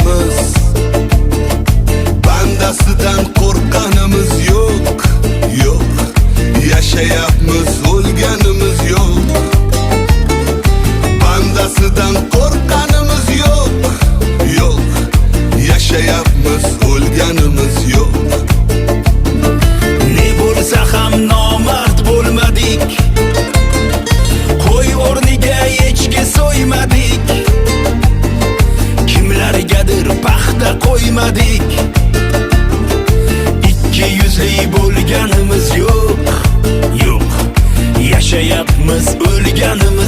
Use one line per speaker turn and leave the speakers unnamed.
yashayapmiz. Bandasidan qo'rqqanimiz yo'q, yo'q. Yashayapmiz, o'lganimiz yo'q. Bandasidan qo'rqqanimiz yo'q, yo'q. Yashayapmiz, o'lganimiz yo'q.
Ne bo'lsa ham nomard bo'lmadik, qo'y o'rniga echki so'ymadik, kimlargadir paxta qo'ymadik. Ikki yuzli bo'lganimiz yo'q, yo'q. Yashayapmiz, o'lganimiz